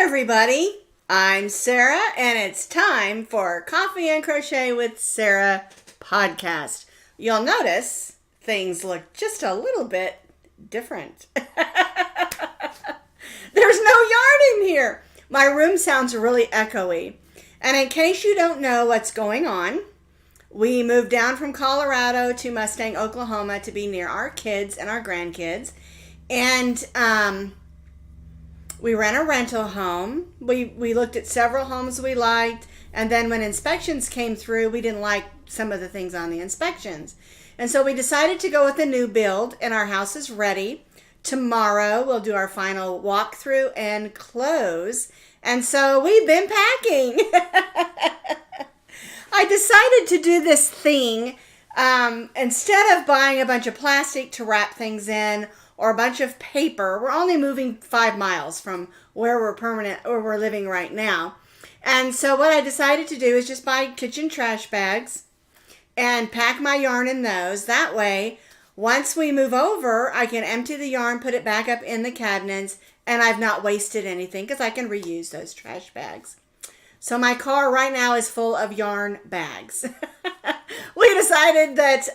everybody, I'm Sara, and it's time for Coffee and Crochet with Sara podcast. You'll notice things look just a little bit different. There's no yarn in here. My room sounds really echoey. And in case you don't know what's going on, we moved down from Colorado to Mustang, Oklahoma to be near our kids and our grandkids. And we rent a rental home. We looked at several homes we liked. And then when inspections came through, we didn't like some of the things on the inspections. And so we decided to go with a new build, and our house is ready. Tomorrow we'll do our final walkthrough and close. And so we've been packing. I decided to do this thing instead of buying a bunch of plastic to wrap things in or a bunch of paper. We're only moving 5 miles from where we're living right now. And so what I decided to do is just buy kitchen trash bags and pack my yarn in those. That way, once we move over, I can empty the yarn, put it back up in the cabinets, and I've not wasted anything because I can reuse those trash bags. So my car right now is full of yarn bags. We decided that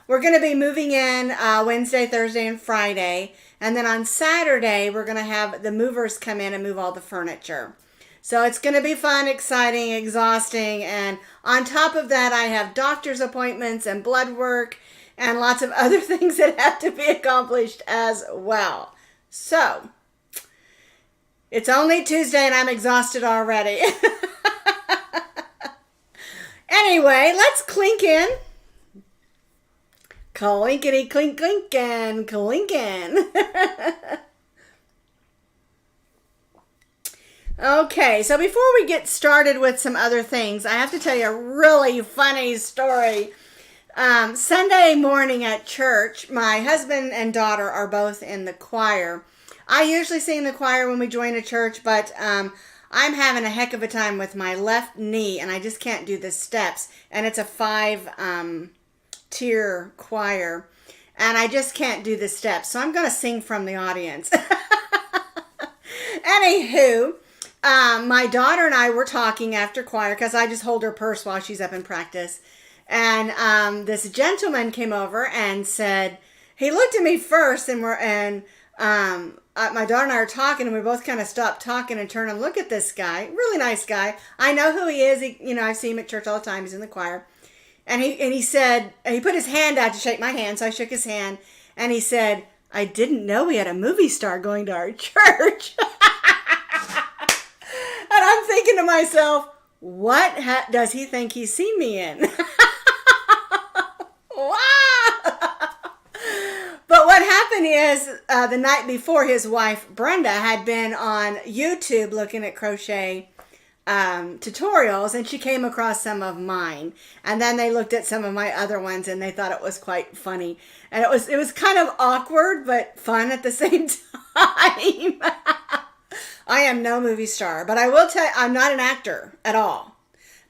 we're going to be moving in Wednesday, Thursday, and Friday. And then on Saturday, we're going to have the movers come in and move all the furniture. So it's going to be fun, exciting, exhausting. And on top of that, I have doctor's appointments and blood work and lots of other things that have to be accomplished as well. So it's only Tuesday and I'm exhausted already. Anyway, let's clink in. Clinkety clink clinkin', clinkin'. Okay, so before we get started with some other things, I have to tell you a really funny story. Sunday morning at church, my husband and daughter are both in the choir. I usually sing in the choir when we join a church, but I'm having a heck of a time with my left knee, and I just can't do the steps. And it's a 5-tier choir, and I just can't do the steps. So I'm going to sing from the audience. Anywho, my daughter and I were talking after choir, because I just hold her purse while she's up in practice. And this gentleman came over and said, he looked at me first, and my daughter and I are talking, and we both kind of stopped talking and turned and look at this guy. Really nice guy. I know who he is. I see him at church all the time. He's in the choir. And he said, and he put his hand out to shake my hand, so I shook his hand. And he said, I didn't know we had a movie star going to our church. And I'm thinking to myself, what does he think he's seen me in? But what happened is the night before, his wife, Brenda, had been on YouTube looking at crochet tutorials, and she came across some of mine. And then they looked at some of my other ones, and they thought it was quite funny. And it was kind of awkward, but fun at the same time. I am no movie star, but I will tell you, I'm not an actor at all.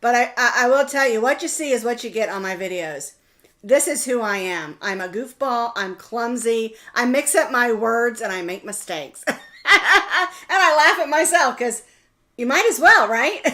But I will tell you, what you see is what you get on my videos. This is who I am. I'm a goofball. I'm clumsy. I mix up my words and I make mistakes. And I laugh at myself because you might as well, right? I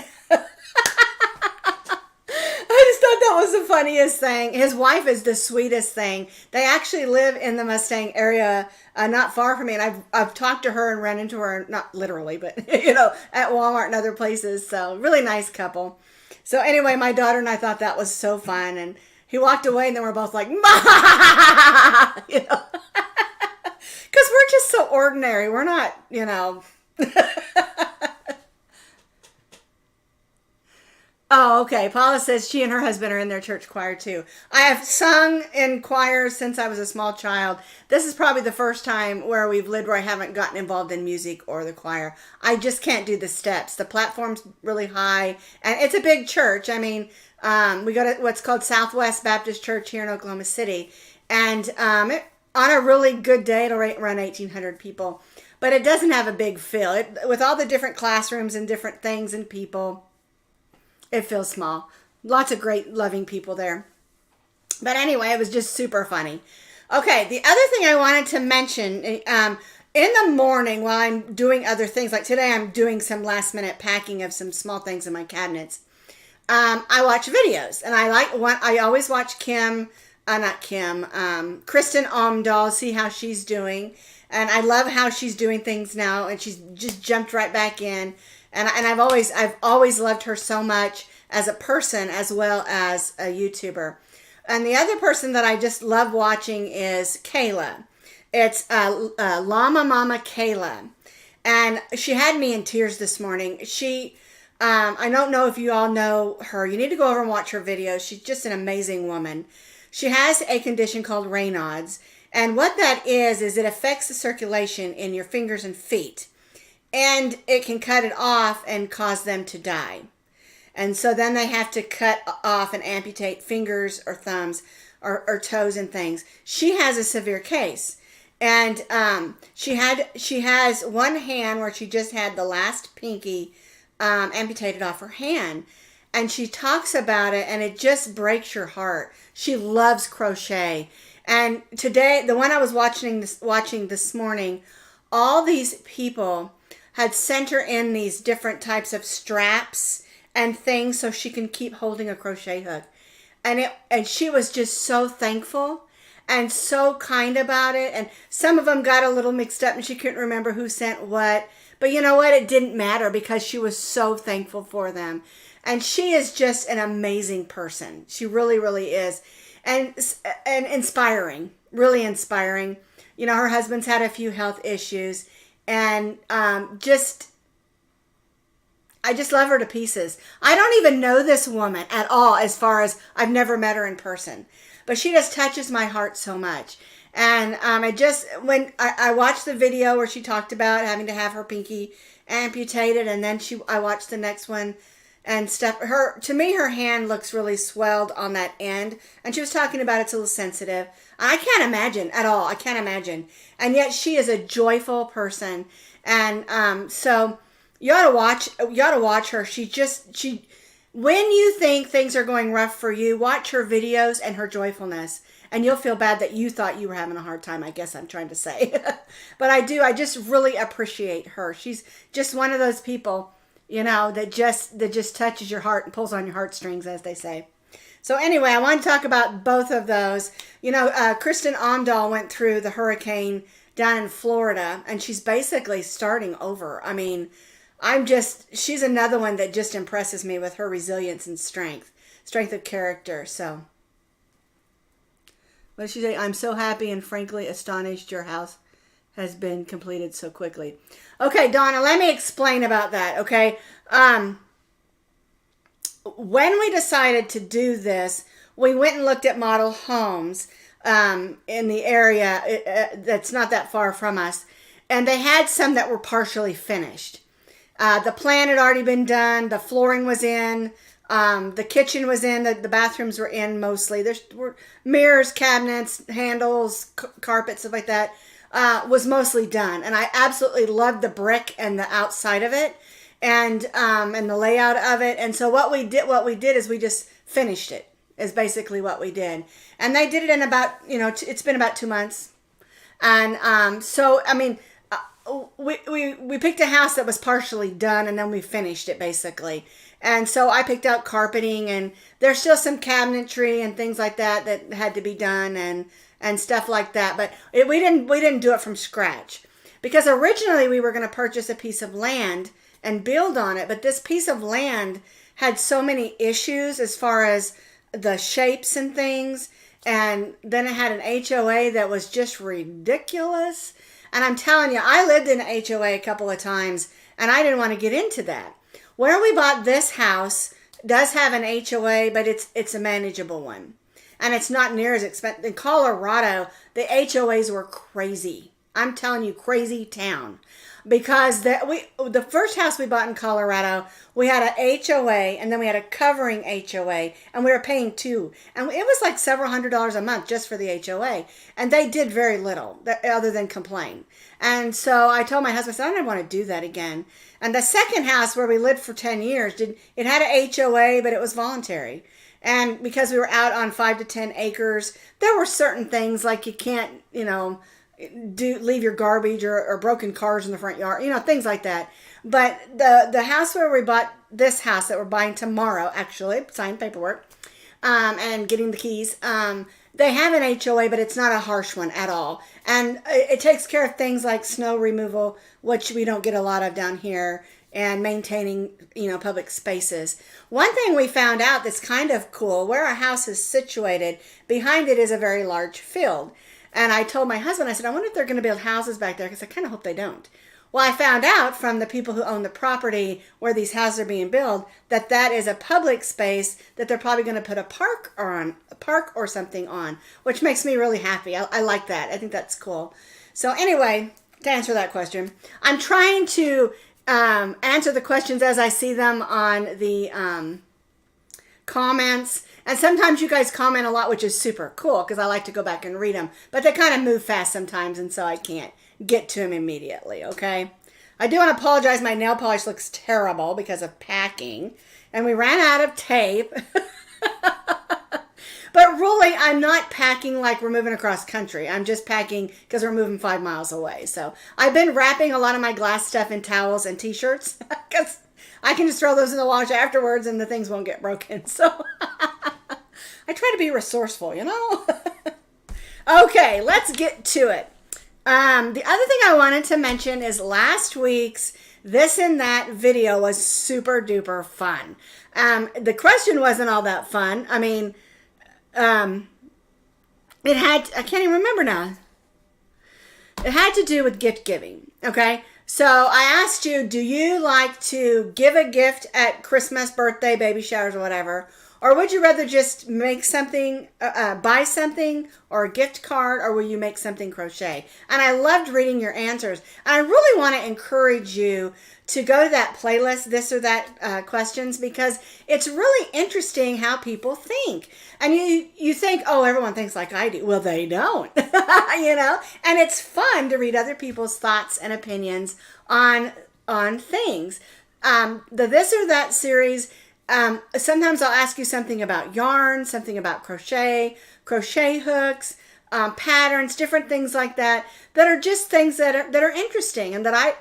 just thought that was the funniest thing. His wife is the sweetest thing. They actually live in the Mustang area, not far from me. And I've talked to her and run into her, not literally, but at Walmart and other places. So really nice couple. So anyway, my daughter and I thought that was so fun. And he walked away, and then we're both like, "Ma!" Because we're just so ordinary. We're not, Oh, okay. Paula says she and her husband are in their church choir too. I have sung in choirs since I was a small child. This is probably the first time where we've lived where I haven't gotten involved in music or the choir. I just can't do the steps. The platform's really high, and it's a big church. I mean, we go to what's called Southwest Baptist Church here in Oklahoma City. And on a really good day, it'll run 1,800 people. But it doesn't have a big feel. With all the different classrooms and different things and people, it feels small. Lots of great, loving people there. But anyway, it was just super funny. Okay, the other thing I wanted to mention, in the morning while I'm doing other things, like today I'm doing some last minute packing of some small things in my cabinets. I watch videos, and I always watch Kristen Omdahl, see how she's doing. And I love how she's doing things now, and she's just jumped right back in. And I've always loved her so much as a person as well as a YouTuber. And the other person that I just love watching is Kayla. It's Llama Mama Kayla, and she had me in tears this morning. I don't know if you all know her. You need to go over and watch her videos. She's just an amazing woman. She has a condition called Raynaud's, and what that is it affects the circulation in your fingers and feet, and it can cut it off and cause them to die. And so then they have to cut off and amputate fingers or thumbs or toes and things. She has a severe case. And she has one hand where she just had the last pinky amputated off her hand. And she talks about it, and it just breaks your heart. She loves crochet. And today, the one I was watching this morning, all these people had sent her in these different types of straps and things so she can keep holding a crochet hook. And she was just so thankful and so kind about it. And some of them got a little mixed up and she couldn't remember who sent what. But you know what? It didn't matter because she was so thankful for them. And she is just an amazing person. She really, really is. And inspiring, really inspiring. You know, her husband's had a few health issues. And I just love her to pieces. I don't even know this woman at all, as far as I've never met her in person. But she just touches my heart so much. And when I watched the video where she talked about having to have her pinky amputated, and then I watched the next one and stuff. To me, her hand looks really swelled on that end. And she was talking about it's a little sensitive. I can't imagine at all. I can't imagine. And yet she is a joyful person. And so you ought to watch her. When you think things are going rough for you, watch her videos and her joyfulness, and you'll feel bad that you thought you were having a hard time, I guess I'm trying to say. But I just really appreciate her. She's just one of those people, you know, that just touches your heart and pulls on your heartstrings, as they say. So anyway, I want to talk about both of those. You know, Kristen Omdahl went through the hurricane down in Florida, and she's basically starting over. I mean, she's another one that just impresses me with her resilience and strength of character. So, what did she say? I'm so happy and frankly astonished your house has been completed so quickly. Okay, Donna, let me explain about that, okay? When we decided to do this, we went and looked at model homes in the area that's not that far from us, and they had some that were partially finished. The plan had already been done. The flooring was in. The kitchen was in. The bathrooms were in mostly. There were mirrors, cabinets, handles, carpet, stuff like that. Was mostly done. And I absolutely loved the brick and the outside of it, and the layout of it. And so what we did is we just finished it. Is basically what we did. And they did it in about, it's been about 2 months. And so I mean, we picked a house that was partially done, and then we finished it basically. And so I picked out carpeting, and there's still some cabinetry and things like that had to be done, and stuff like that. But we didn't do it from scratch, because originally we were going to purchase a piece of land and build on it. But this piece of land had so many issues as far as the shapes and things, and then it had an HOA that was just ridiculous. And I'm telling you, I lived in an HOA a couple of times, and I didn't want to get into that. Where we bought this house does have an HOA, but it's a manageable one. And it's not near as expensive. In Colorado, the HOAs were crazy. I'm telling you, crazy town. Because the first house we bought in Colorado, we had an HOA, and then we had a covering HOA, and we were paying $2. And it was like several $100s a month just for the HOA. And they did very little other than complain. And so I told my husband, I don't want to do that again. And the second house where we lived for 10 years, it had an HOA, but it was voluntary. And because we were out on 5 to 10 acres, there were certain things like you can't, leave your garbage or broken cars in the front yard, things like that. But the house where we bought this house that we're buying tomorrow, actually, signed paperwork, and getting the keys, they have an HOA, but it's not a harsh one at all. And it takes care of things like snow removal, which we don't get a lot of down here, and maintaining, public spaces. One thing we found out that's kind of cool, where our house is situated, behind it is a very large field. And I told my husband, I said, I wonder if they're going to build houses back there, because I kind of hope they don't. Well, I found out from the people who own the property where these houses are being built that is a public space that they're probably going to put a park or something on, which makes me really happy. I like that. I think that's cool. So anyway, to answer that question, I'm trying to answer the questions as I see them on the comments. And sometimes you guys comment a lot, which is super cool because I like to go back and read them. But they kind of move fast sometimes, and so I can't get to them immediately, okay? I do want to apologize. My nail polish looks terrible because of packing. And we ran out of tape. But really, I'm not packing like we're moving across country. I'm just packing because we're moving 5 miles away. So I've been wrapping a lot of my glass stuff in towels and t-shirts because I can just throw those in the wash afterwards and the things won't get broken. So I try to be resourceful, Okay, let's get to it. The other thing I wanted to mention is last week's This and That video was super duper fun. The question wasn't all that fun. I mean, it had, I can't even remember now. It had to do with gift giving. Okay. So I asked you, do you like to give a gift at Christmas, birthday, baby showers, or whatever? Or would you rather just make something, buy something or a gift card, or will you make something crochet? And I loved reading your answers. And I really want to encourage you to go to that playlist, This or That questions, because it's really interesting how people think. And you think, oh, everyone thinks like I do. Well, they don't, And it's fun to read other people's thoughts and opinions on things. The This or That series, sometimes I'll ask you something about yarn, something about crochet hooks, patterns, different things like that are just things that are interesting and that I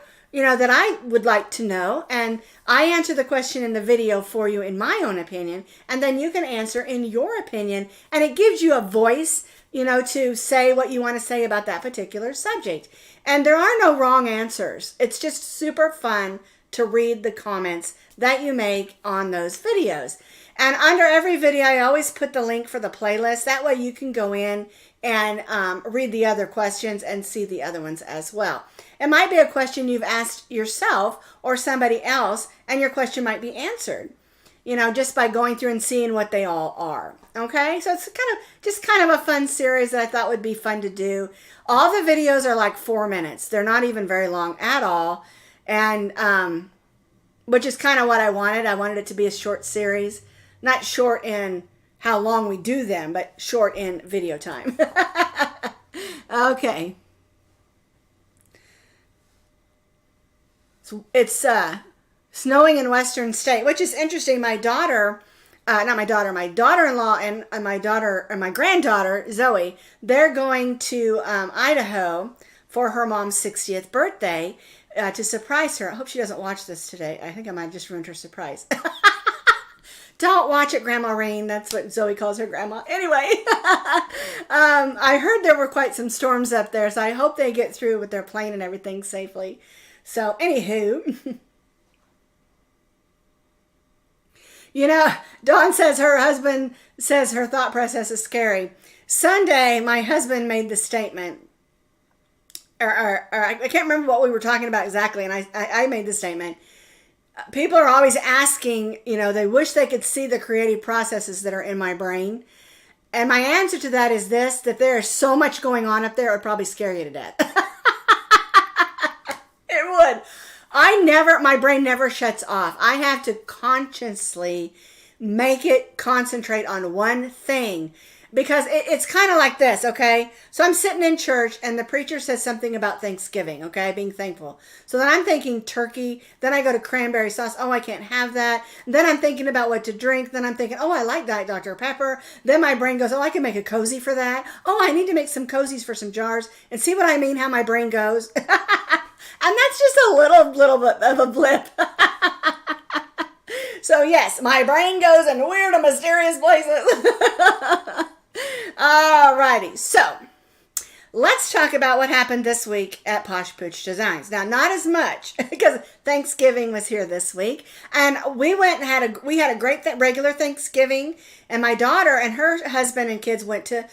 would like to know. And I answer the question in the video for you in my own opinion, and then you can answer in your opinion, and it gives you a voice, to say what you want to say about that particular subject. And there are no wrong answers. It's just super fun to read the comments that you make on those videos. And under every video, I always put the link for the playlist. That way you can go in and read the other questions and see the other ones as well. It might be a question you've asked yourself or somebody else, and your question might be answered, just by going through and seeing what they all are. Okay, so it's kind of a fun series that I thought would be fun to do. All the videos are like 4 minutes. They're not even very long at all. And which is kind of what I wanted. I wanted it to be a short series. Not short in how long we do them, but short in video time. Okay. So it's snowing in Western State, which is interesting. My daughter-in-law and my granddaughter, Zoe, they're going to Idaho for her mom's 60th birthday. To surprise her. I hope she doesn't watch this today. I think I might just ruined her surprise. Don't watch it, Grandma Rain. That's what Zoe calls her grandma. Anyway, I heard there were quite some storms up there, so I hope they get through with their plane and everything safely. So, anywho, Dawn says her husband says her thought process is scary. Sunday, my husband made the statement, or I can't remember what we were talking about exactly, and I made the statement. People are always asking, they wish they could see the creative processes that are in my brain. And my answer to that is this, that there is so much going on up there, it would probably scare you to death. It would. My brain never shuts off. I have to consciously make it concentrate on one thing. because it's kind of like this, okay? So I'm sitting in church and the preacher says something about Thanksgiving, okay? Being thankful. So then I'm thinking turkey. Then I go to cranberry sauce. Oh, I can't have that. And then I'm thinking about what to drink. Then I'm thinking, oh, I like Diet Dr. Pepper. Then my brain goes, oh, I can make a cozy for that. Oh, I need to make some cozies for some jars. And see what I mean, how my brain goes? And that's just a little bit of a blip. So yes, my brain goes in weird and mysterious places. Alrighty, so let's talk about what happened this week at Posh Pooch Designs. Now, not as much because Thanksgiving was here this week, and we went and had a great regular Thanksgiving, and my daughter and her husband and kids went to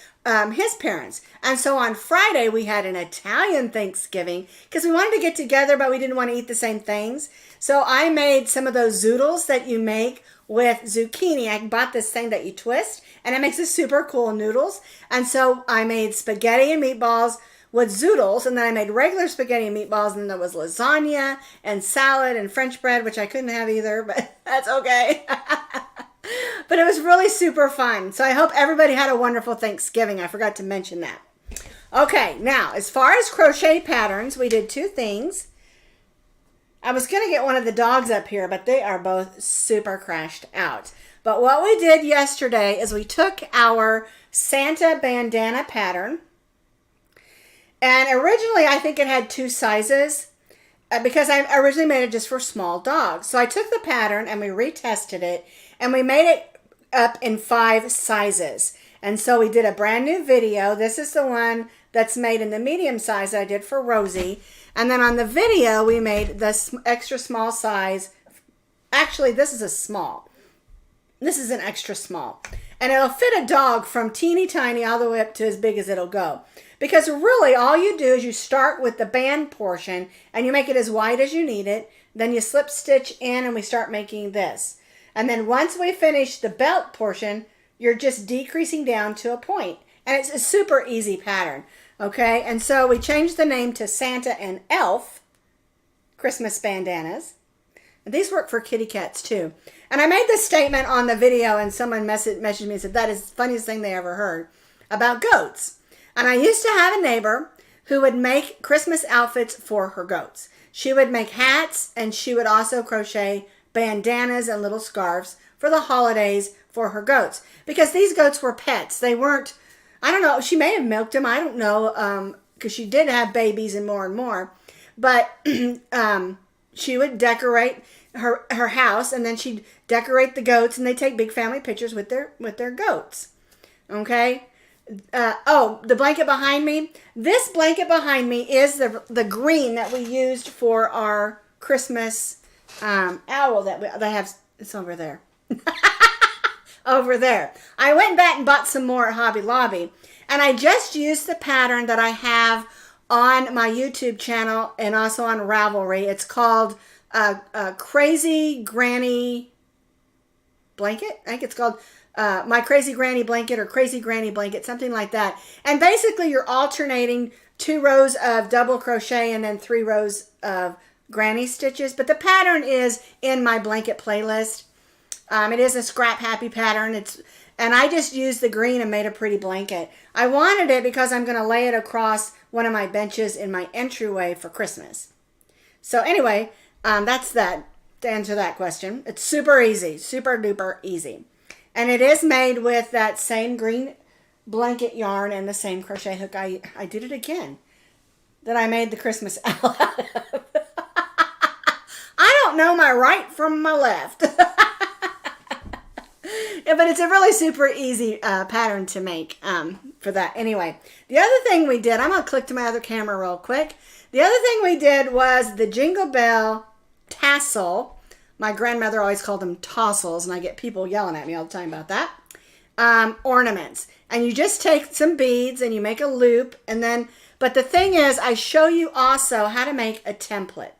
his parents. And so on Friday we had an Italian Thanksgiving because we wanted to get together, but we didn't want to eat the same things. So I made some of those zoodles that you make with zucchini. I bought this thing that you twist, and it makes a super cool noodles. And so I made spaghetti and meatballs with zoodles, and then I made regular spaghetti and meatballs, and then there was lasagna and salad and French bread, which I couldn't have either, but that's okay. But it was really super fun. So I hope everybody had a wonderful Thanksgiving. I forgot to mention that. Okay, now as far as crochet patterns, we did two things. I was going to get one of the dogs up here, but they are both super crashed out. But what we did yesterday is we took our Santa bandana pattern, and originally I think it had two sizes because I originally made it just for small dogs. So I took the pattern and we retested it, and we made it up in 5 sizes. And so we did a brand new video. This is the one that's made in the medium size that I did for Rosie. And then on the video, we made this extra small size. Actually, this is a small. This is an extra small. And it'll fit a dog from teeny tiny all the way up to as big as it'll go. Because really, all you do is you start with the band portion and you make it as wide as you need it. Then you slip stitch in and we start making this. And then once we finish the belt portion, you're just decreasing down to a point. And it's a super easy pattern. Okay, and so we changed the name to Santa and Elf Christmas bandanas. And these work for kitty cats too. And I made this statement on the video, and someone messaged me and said, that is the funniest thing they ever heard about goats. And I used to have a neighbor who would make Christmas outfits for her goats. She would make hats, and she would also crochet bandanas and little scarves for the holidays for her goats. Because these goats were pets. They weren't, I don't know, she may have milked them, I don't know, because she did have babies and more. But she would decorate her house, and then she'd decorate the goats, and they take big family pictures with their goats. Okay? The blanket behind me. This blanket behind me is the green that we used for our Christmas owl that I have. It's over there. Over there. I went back and bought some more at Hobby Lobby, and I just used the pattern that I have on my YouTube channel and also on Ravelry. It's called Crazy Granny Blanket. I think it's called My Crazy Granny Blanket or Crazy Granny Blanket, something like that. And basically you're alternating 2 rows of double crochet and then 3 rows of granny stitches. But the pattern is in my blanket playlist. It is a scrap happy pattern. And I just used the green and made a pretty blanket. I wanted it because I'm going to lay it across one of my benches in my entryway for Christmas. So anyway, that's that, to answer that question. It's super easy, super duper easy. And it is made with that same green blanket yarn and the same crochet hook. I did it again. That I made the Christmas owl out of. I don't know my right from my left. Yeah, but it's a really super easy pattern to make for that. Anyway, the other thing we did, I'm going to click to my other camera real quick. The other thing we did was the Jingle Bell tassel. My grandmother always called them tassels, and I get people yelling at me all the time about that. Ornaments. And you just take some beads and you make a loop. And then, but the thing is, I show you also how to make a template.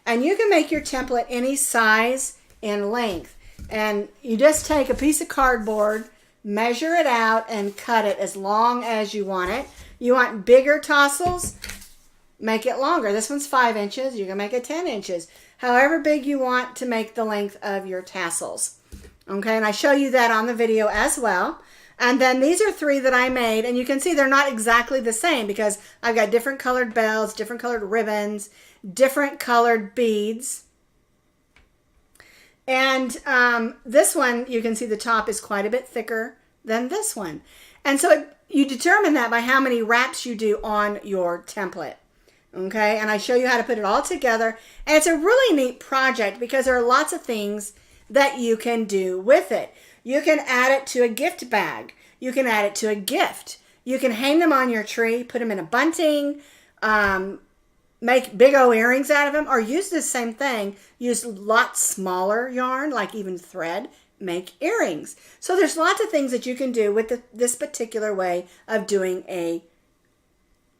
And you can make your template any size and length. And you just take a piece of cardboard, measure it out, and cut it as long as you want it. You want bigger tassels? Make it longer. This one's 5 inches. You can make it 10 inches. However big you want to make the length of your tassels. Okay, and I show you that on the video as well. And then these are 3 that I made, and you can see they're not exactly the same because I've got different colored bells, different colored ribbons, different colored beads. And this one, you can see the top is quite a bit thicker than this one. And so you determine that by how many wraps you do on your template. Okay, and I show you how to put it all together. And it's a really neat project because there are lots of things that you can do with it. You can add it to a gift bag. You can add it to a gift. You can hang them on your tree, put them in a bunting, make big old earrings out of them, or use the same thing. Use lots smaller yarn, like even thread, make earrings. So there's lots of things that you can do with this particular way of doing a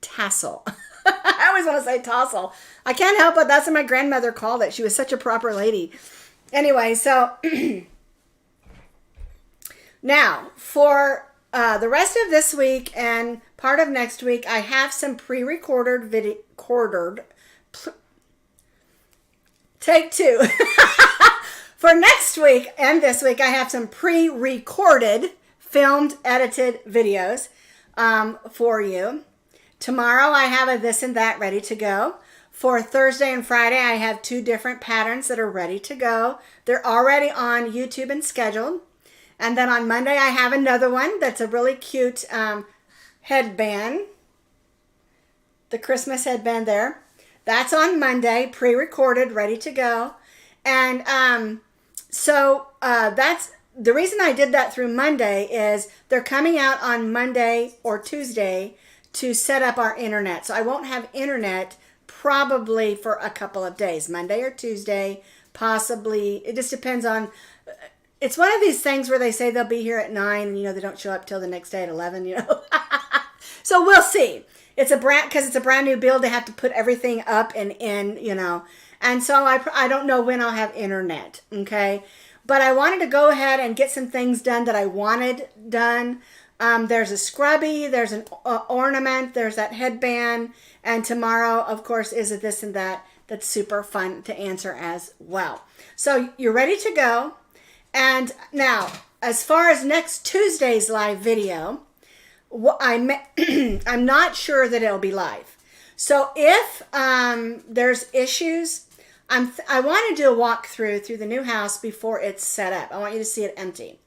tassel. I always want to say tassel. I can't help it. That's what my grandmother called it. She was such a proper lady. Anyway, so now for the rest of this week and part of next week, I have some pre-recorded video. Take 2. For next week and this week, I have some pre-recorded, filmed, edited videos for you. Tomorrow I have a this and that ready to go. For Thursday and Friday, I have 2 different patterns that are ready to go. They're already on YouTube and scheduled. And then on Monday, I have another one that's a really cute headband. The Christmas headband there. That's on Monday, pre-recorded, ready to go. And so that's the reason I did that through Monday is they're coming out on Monday or Tuesday to set up our internet. So I won't have internet probably for a couple of days, Monday or Tuesday, possibly. It just depends on, it's one of these things where they say they'll be here at 9 and, they don't show up till the next day at 11, So we'll see. Because it's a brand new build, they have to put everything up and in, And so I don't know when I'll have internet, okay? But I wanted to go ahead and get some things done that I wanted done. There's a scrubby, there's an ornament, there's that headband, and tomorrow, of course, is a this and that that's super fun to answer as well. So you're ready to go. And now, as far as next Tuesday's live video, I'm not sure that it'll be live. So if there's issues, I want to do a walkthrough through the new house before it's set up. I want you to see it empty.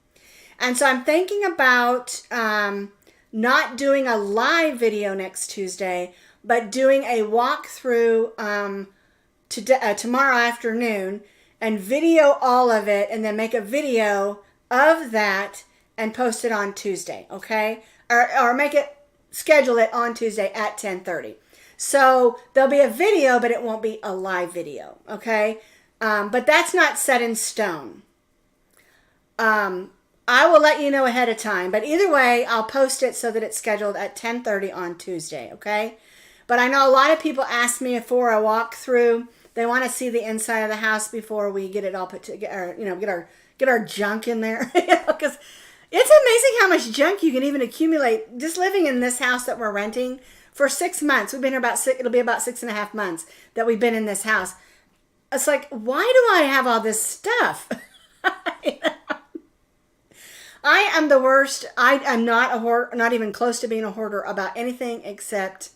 And so I'm thinking about not doing a live video next Tuesday, but doing a walkthrough tomorrow afternoon and video all of it and then make a video of that and post it on Tuesday, okay? Or schedule it on Tuesday at 10:30. So there'll be a video, but it won't be a live video, okay? But that's not set in stone. I will let you know ahead of time, but either way, I'll post it so that it's scheduled at 10:30 on Tuesday, okay? But I know a lot of people ask me for a walkthrough. They want to see the inside of the house before we get it all put together, get our junk in there, because it's amazing how much junk you can even accumulate just living in this house that we're renting for 6 months. We've been here it'll be about 6.5 months that we've been in this house. It's like, why do I have all this stuff? I am the worst. I'm not a hoarder, not even close to being a hoarder about anything except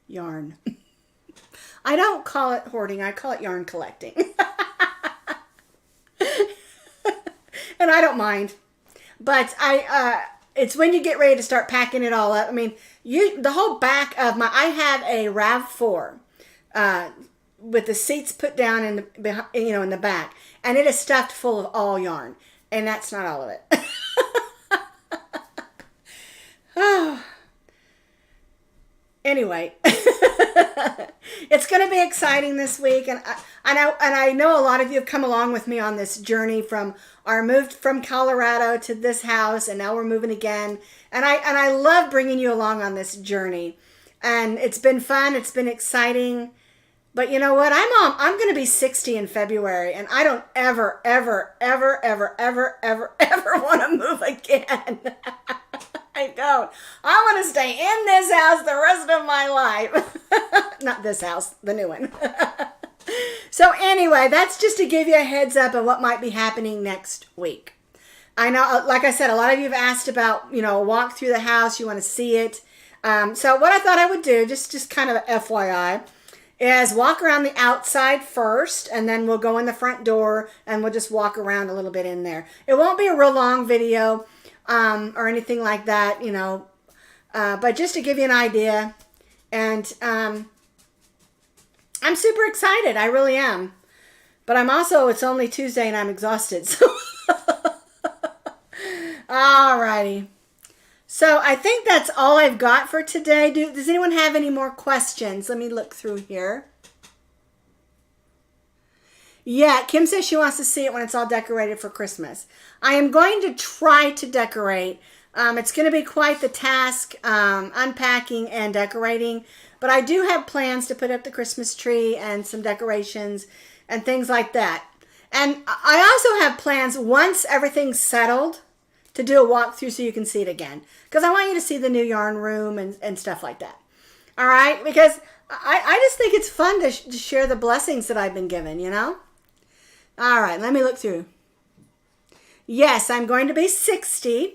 yarn. I don't call it hoarding. I call it yarn collecting. And I don't mind. But it's when you get ready to start packing it all up. I mean, the whole back of I have a RAV4 with the seats put down in the back, and it is stuffed full of all yarn, and that's not all of it. Anyway, it's going to be exciting this week, and I know a lot of you have come along with me on this journey from our move from Colorado to this house, and now we're moving again, and I love bringing you along on this journey, and it's been fun, it's been exciting, but you know what? I'm going to be 60 in February, and I don't ever want to move again. I don't. I want to stay in this house the rest of my life. Not this house, the new one. So anyway, that's just to give you a heads up of what might be happening next week. I know, like I said, a lot of you have asked about, you know, walk through the house. You want to see it. So what I thought I would do, just kind of a FYI, is walk around the outside first, and then we'll go in the front door, and we'll just walk around a little bit in there. It won't be a real long video or anything like that, you know, but just to give you an idea. And I'm super excited. I really am. But I'm also, it's only Tuesday and I'm exhausted. So, alrighty. So I think that's all I've got for today. Does anyone have any more questions? Let me look through here. Yeah, Kim says she wants to see it when it's all decorated for Christmas. I am going to try to decorate. It's going to be quite the task, unpacking and decorating. But I do have plans to put up the Christmas tree and some decorations and things like that. And I also have plans, once everything's settled, to do a walkthrough so you can see it again. Because I want you to see the new yarn room and stuff like that. All right? Because I just think it's fun to share the blessings that I've been given, you know? All right, let me look through. Yes, I'm going to be 60.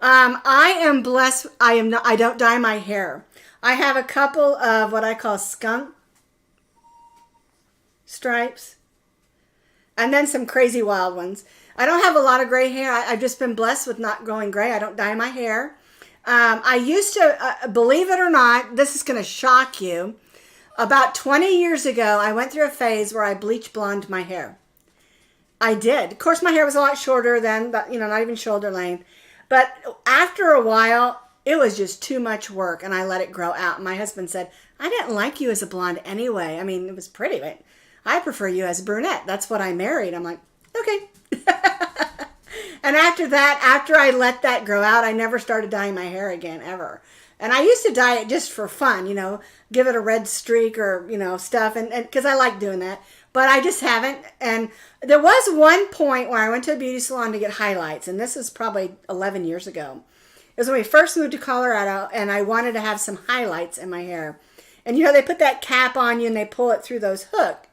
I am blessed. I don't dye my hair. I have a couple of what I call skunk stripes, and then some crazy wild ones. I don't have a lot of gray hair. I've just been blessed with not growing gray. I don't dye my hair. I used to, believe it or not, this is going to shock you. About 20 years ago, I went through a phase where I bleach blonde my hair. I did. Of course, my hair was a lot shorter then, but, you know, not even shoulder length. But after a while, it was just too much work, and I let it grow out. My husband said, I didn't like you as a blonde anyway. I mean, it was pretty, but I prefer you as a brunette. That's what I married. I'm like, okay. And after that, after I let that grow out, I never started dyeing my hair again, ever. And I used to dye it just for fun, you know, give it a red streak or, you know, stuff, and because I like doing that. But I just haven't. And there was one point where I went to a beauty salon to get highlights, and this is probably 11 years ago. It was when we first moved to Colorado, and I wanted to have some highlights in my hair. And, you know, they put that cap on you, and they pull it through those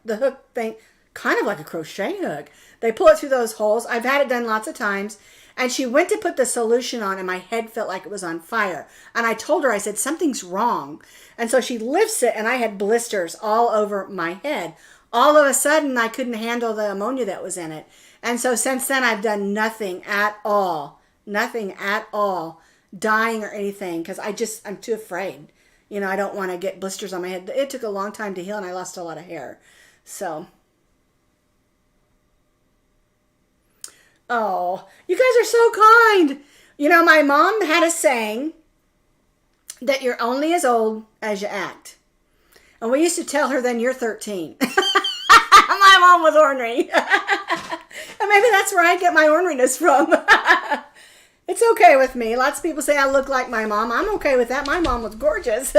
the hook thing, kind of like a crochet hook. They pull it through those holes. I've had it done lots of times. And she went to put the solution on, and my head felt like it was on fire. And I told her, I said, something's wrong. And so she lifts it, and I had blisters all over my head. All of a sudden, I couldn't handle the ammonia that was in it. And so since then, I've done nothing at all. Nothing at all. Dyeing or anything, because I'm too afraid. You know, I don't want to get blisters on my head. It took a long time to heal, and I lost a lot of hair. So... oh, you guys are so kind. You know, my mom had a saying that you're only as old as you act. And we used to tell her, then you're 13. My mom was ornery. And maybe that's where I get my orneriness from. It's okay with me. Lots of people say I look like my mom. I'm okay with that. My mom was gorgeous.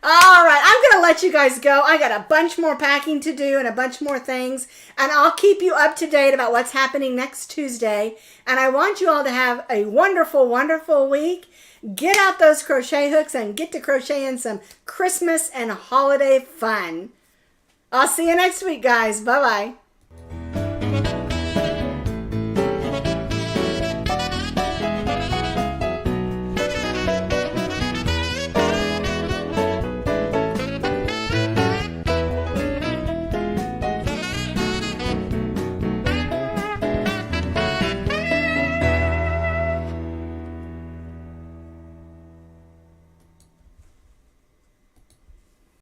All right, I'm going to let you guys go. I got a bunch more packing to do and a bunch more things. And I'll keep you up to date about what's happening next Tuesday. And I want you all to have a wonderful, wonderful week. Get out those crochet hooks and get to crocheting some Christmas and holiday fun. I'll see you next week, guys. Bye-bye.